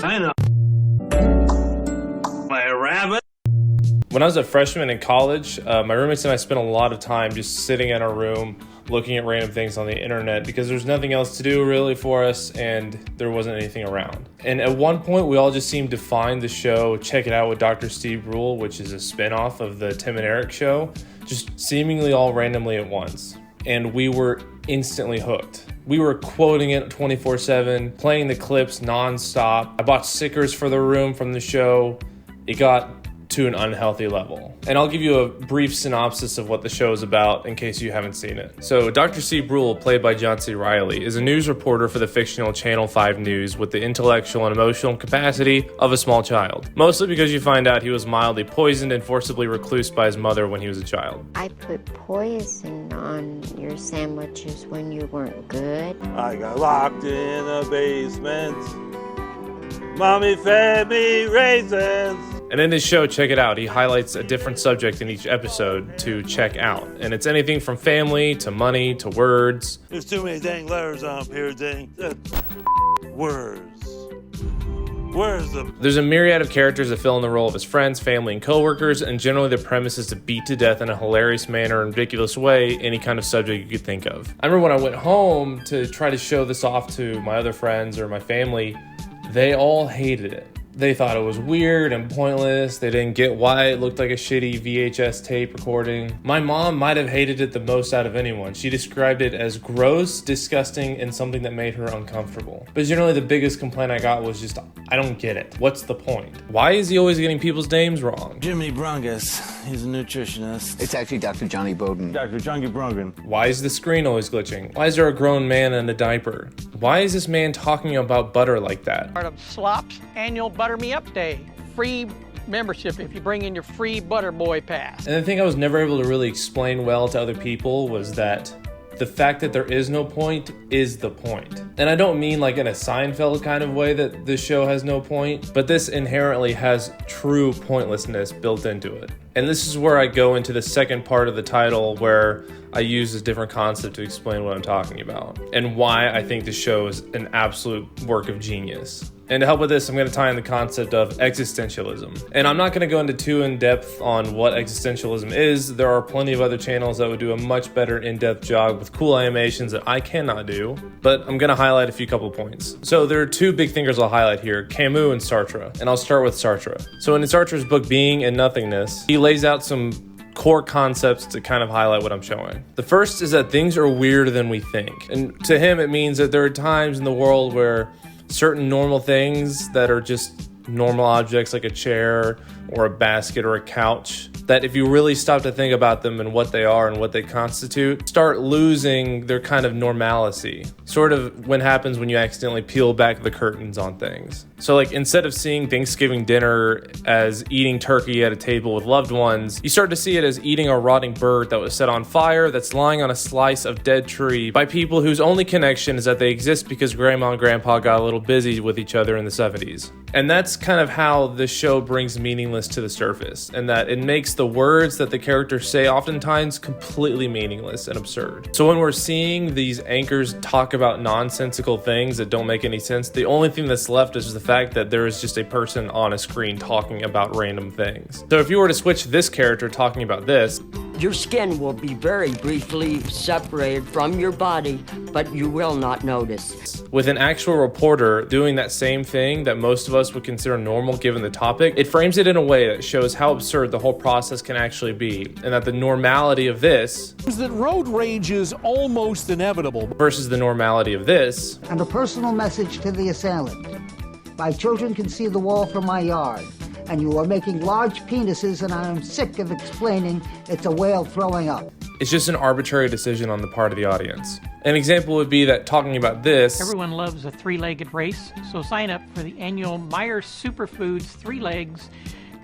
I know. My rabbit. When I was a freshman in college, my roommates and I spent a lot of time just sitting in our room looking at random things on the internet because there's nothing else to do really for us and there wasn't anything around. And at one point, we all just seemed to find the show Check It Out with Dr. Steve Brule, which is a spinoff of the Tim and Eric show, just seemingly all randomly at once. And we were instantly hooked. We were quoting it 24/7, playing the clips nonstop. I bought stickers for the room from the show. It got to an unhealthy level. And I'll give you a brief synopsis of what the show is about in case you haven't seen it. So Dr. Steve Brule, played by John C. Reilly, is a news reporter for the fictional Channel 5 News with the intellectual and emotional capacity of a small child. Mostly because you find out he was mildly poisoned and forcibly reclused by his mother when he was a child. I put poison on your sandwiches when you weren't good. I got locked in a basement. Mommy fed me raisins. And in his show, Check It Out, he highlights a different subject in each episode to check out. And it's anything from family to money to words. There's too many dang letters on here, dang. Words. Where's the... There's a myriad of characters that fill in the role of his friends, family, and coworkers, and generally the premise is to beat to death in a hilarious manner and ridiculous way any kind of subject you could think of. I remember when I went home to try to show this off to my other friends or my family, they all hated it. They thought it was weird and pointless. They didn't get why it looked like a shitty VHS tape recording. My mom might have hated it the most out of anyone. She described it as gross, disgusting, and something that made her uncomfortable. But generally the biggest complaint I got was just, I don't get it. What's the point? Why is he always getting people's names wrong? Jimmy Brungus. He's a nutritionist. It's actually Dr. Johnny Bowden. Dr. Johnny Brungan. Why is the screen always glitching? Why is there a grown man in a diaper? Why is this man talking about butter like that? Part of Slop's annual Butter Me Up Day. Free membership if you bring in your free Butter Boy pass. And the thing I was never able to really explain well to other people was that the fact that there is no point is the point. And I don't mean like in a Seinfeld kind of way that the show has no point, but this inherently has true pointlessness built into it. And this is where I go into the second part of the title where I use a different concept to explain what I'm talking about and why I think the show is an absolute work of genius. And to help with this, I'm going to tie in the concept of existentialism. And I'm not going to go into too in-depth on what existentialism is. There are plenty of other channels that would do a much better in-depth job with cool animations that I cannot do. But I'm going to highlight a few couple points. So there are two big thinkers I'll highlight here, Camus and Sartre. And I'll start with Sartre. So in Sartre's book, Being and Nothingness, he lays out some core concepts to kind of highlight what I'm showing. The first is that things are weirder than we think. And to him, it means that there are times in the world where certain normal things that are just normal objects like a chair or a basket or a couch, that if you really stop to think about them and what they are and what they constitute, start losing their kind of normalcy. Sort of what happens when you accidentally peel back the curtains on things. So like instead of seeing Thanksgiving dinner as eating turkey at a table with loved ones, you start to see it as eating a rotting bird that was set on fire that's lying on a slice of dead tree by people whose only connection is that they exist because grandma and grandpa got a little busy with each other in the 70s. And that's kind of how the show brings meaningless to the surface, and that it makes the words that the characters say oftentimes completely meaningless and absurd. So when we're seeing these anchors talk about nonsensical things that don't make any sense, the only thing that's left is the fact that there is just a person on a screen talking about random things. So if you were to switch this character talking about this, your skin will be very briefly separated from your body, but you will not notice. With an actual reporter doing that same thing that most of us would consider normal given the topic, it frames it in a way that shows how absurd the whole process can actually be, and that the normality of this is that road rage is almost inevitable versus the normality of this. And a personal message to the assailant. My children can see the wall from my yard, and you are making large penises, and I am sick of explaining it's a whale throwing up. It's just an arbitrary decision on the part of the audience. An example would be that talking about this... Everyone loves a three-legged race, so sign up for the annual Myers Superfoods 3 Legs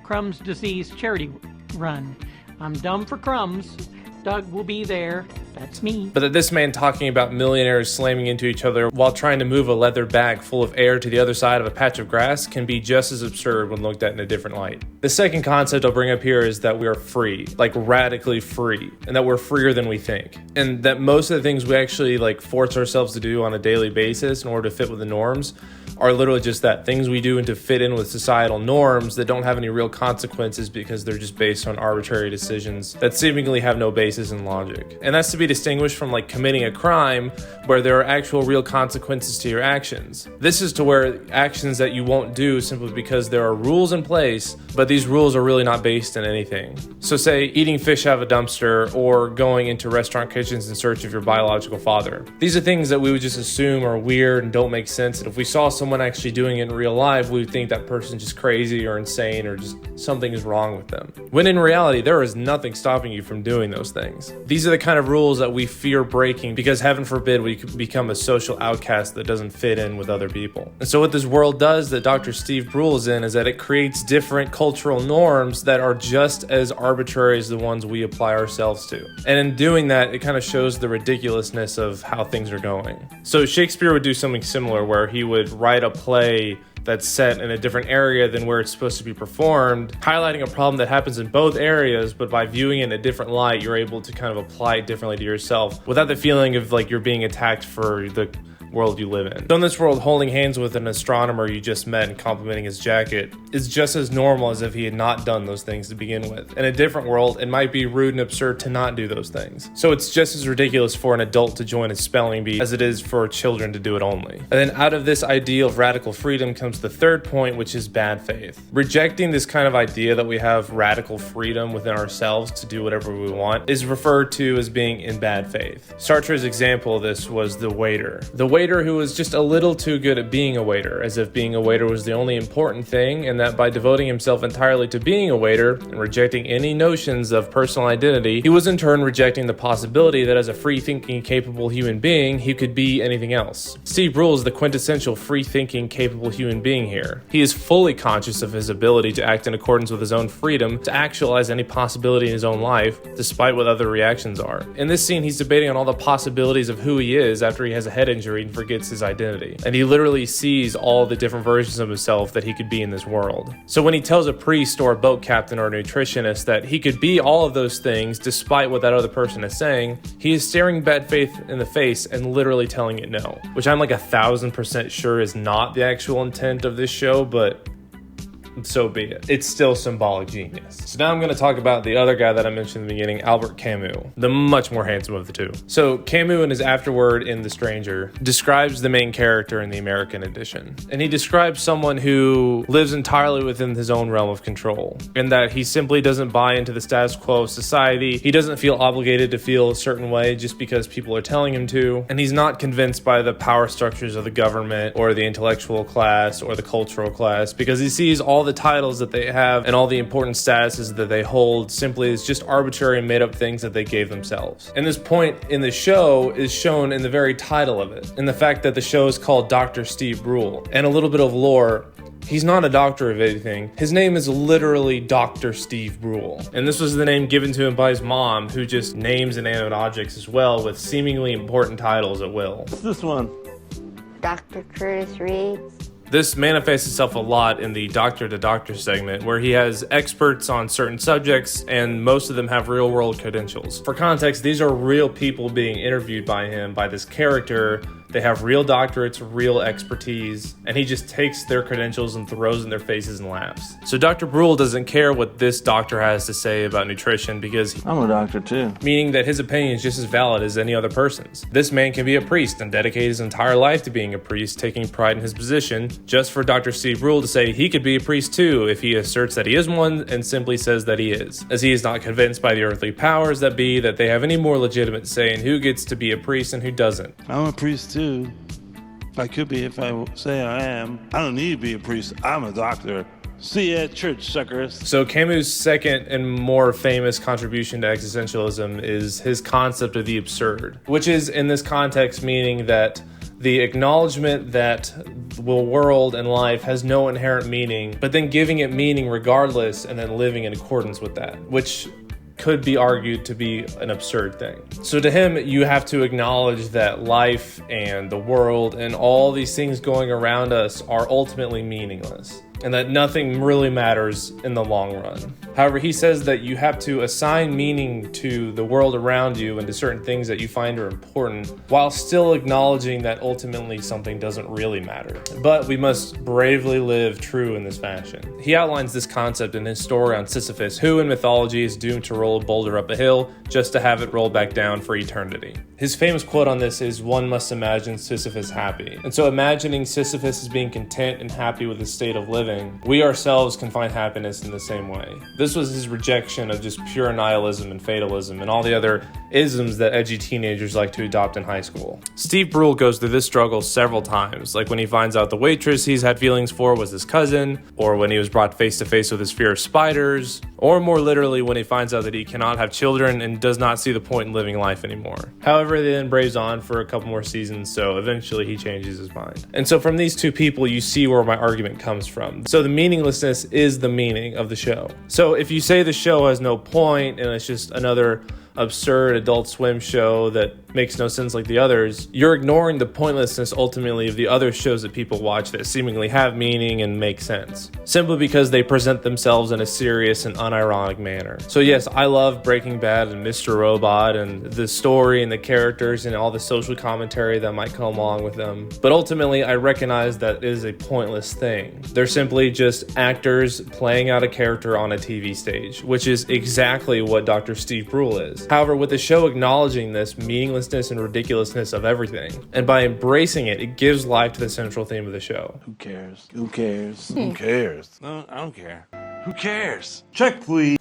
Crumbs Disease Charity Run. I'm dumb for crumbs. Doug will be there. That's me. But that this man talking about millionaires slamming into each other while trying to move a leather bag full of air to the other side of a patch of grass can be just as absurd when looked at in a different light. The second concept I'll bring up here is that we are free, like radically free, and that we're freer than we think. And that most of the things we actually force ourselves to do on a daily basis in order to fit with the norms are literally just that, things we do to fit in with societal norms that don't have any real consequences because they're just based on arbitrary decisions that seemingly have no basis in logic. And that's to be distinguished from like committing a crime where there are actual real consequences to your actions. This is to where actions that you won't do simply because there are rules in place, but these rules are really not based in anything. So say eating fish out of a dumpster or going into restaurant kitchens in search of your biological father. These are things that we would just assume are weird and don't make sense. And if we saw someone actually doing it in real life, we would think that person's just crazy or insane or just something is wrong with them. When in reality, there is nothing stopping you from doing those things. These are the kind of rules that we fear breaking because heaven forbid we could become a social outcast that doesn't fit in with other people. And so what this world does that Dr. Steve Brule is in is that it creates different cultural norms that are just as arbitrary as the ones we apply ourselves to. And in doing that, it kind of shows the ridiculousness of how things are going. So Shakespeare would do something similar where he would write a play that's set in a different area than where it's supposed to be performed, highlighting a problem that happens in both areas, but by viewing it in a different light, you're able to kind of apply it differently to yourself without the feeling of like you're being attacked for the world you live in. So in this world, holding hands with an astronomer you just met and complimenting his jacket is just as normal as if he had not done those things to begin with. In a different world, it might be rude and absurd to not do those things. So it's just as ridiculous for an adult to join a spelling bee as it is for children to do it only. And then out of this idea of radical freedom comes the third point, which is bad faith. Rejecting this kind of idea that we have radical freedom within ourselves to do whatever we want is referred to as being in bad faith. Sartre's example of this was the waiter. The waiter who was just a little too good at being a waiter, as if being a waiter was the only important thing, and that by devoting himself entirely to being a waiter and rejecting any notions of personal identity, he was in turn rejecting the possibility that as a free-thinking, capable human being, he could be anything else. Steve Brule is the quintessential free-thinking, capable human being here. He is fully conscious of his ability to act in accordance with his own freedom, to actualize any possibility in his own life, despite what other reactions are. In this scene, he's debating on all the possibilities of who he is after he has a head injury and forgets his identity. And he literally sees all the different versions of himself that he could be in this world. So when he tells a priest or a boat captain or a nutritionist that he could be all of those things despite what that other person is saying, he is staring bad faith in the face and literally telling it no. Which I'm like 1,000% sure is not the actual intent of this show, but so be it. It's still symbolic genius. So now I'm going to talk about the other guy that I mentioned in the beginning, Albert Camus, the much more handsome of the two. So Camus in his afterword in The Stranger describes the main character in the American edition. And he describes someone who lives entirely within his own realm of control, in that he simply doesn't buy into the status quo of society. He doesn't feel obligated to feel a certain way just because people are telling him to. And he's not convinced by the power structures of the government or the intellectual class or the cultural class, because he sees all the titles that they have and all the important statuses that they hold simply as just arbitrary and made up things that they gave themselves. And this point in the show is shown in the very title of it, in the fact that the show is called Dr. Steve Brule. And a little bit of lore, he's not a doctor of anything. His name is literally Dr. Steve Brule. And this was the name given to him by his mom, who just names inanimate objects as well with seemingly important titles at will. What's this one? Dr. Curtis reads. This manifests itself a lot in the Doctor to Doctor segment, where he has experts on certain subjects, and most of them have real-world credentials. For context, these are real people being interviewed by him, by this character. They have real doctorates, real expertise, and he just takes their credentials and throws in their faces and laughs. So Dr. Brule doesn't care what this doctor has to say about nutrition because I'm a doctor too. Meaning that his opinion is just as valid as any other person's. This man can be a priest and dedicate his entire life to being a priest, taking pride in his position, just for Dr. Steve Brule to say he could be a priest too if he asserts that he is one and simply says that he is, as he is not convinced by the earthly powers that be that they have any more legitimate say in who gets to be a priest and who doesn't. I'm a priest too. I could be if I say I am. I don't need to be a priest. I'm a doctor. See you at church, suckers. So Camus' second and more famous contribution to existentialism is his concept of the absurd, which is in this context meaning that the acknowledgement that the world and life has no inherent meaning, but then giving it meaning regardless and then living in accordance with that, which could be argued to be an absurd thing. So to him, you have to acknowledge that life and the world and all these things going around us are ultimately meaningless. and that nothing really matters in the long run. However, he says that you have to assign meaning to the world around you and to certain things that you find are important, while still acknowledging that ultimately something doesn't really matter. But we must bravely live true in this fashion. He outlines this concept in his story on Sisyphus, who in mythology is doomed to roll a boulder up a hill just to have it roll back down for eternity. His famous quote on this is, "One must imagine Sisyphus happy." And so imagining Sisyphus as being content and happy with his state of living, we ourselves can find happiness in the same way. This was his rejection of just pure nihilism and fatalism and all the other isms that edgy teenagers like to adopt in high school. Steve Brule goes through this struggle several times, like when he finds out the waitress he's had feelings for was his cousin, or when he was brought face to face with his fear of spiders, or more literally when he finds out that he cannot have children and does not see the point in living life anymore. However, they then braves on for a couple more seasons, so eventually he changes his mind. And so from these two people, you see where my argument comes from. So the meaninglessness is the meaning of the show. So if you say the show has no point and it's just another absurd Adult Swim show that makes no sense like the others, you're ignoring the pointlessness ultimately of the other shows that people watch that seemingly have meaning and make sense, simply because they present themselves in a serious and unironic manner. So yes, I love Breaking Bad and Mr. Robot and the story and the characters and all the social commentary that might come along with them, but ultimately I recognize that it is a pointless thing. They're simply just actors playing out a character on a TV stage, which is exactly what Dr. Steve Brule is. However, with the show acknowledging this meaninglessness and ridiculousness of everything, and by embracing it, it gives life to the central theme of the show. Who cares? Who cares? Who cares? No, I don't care. Who cares? Check, please.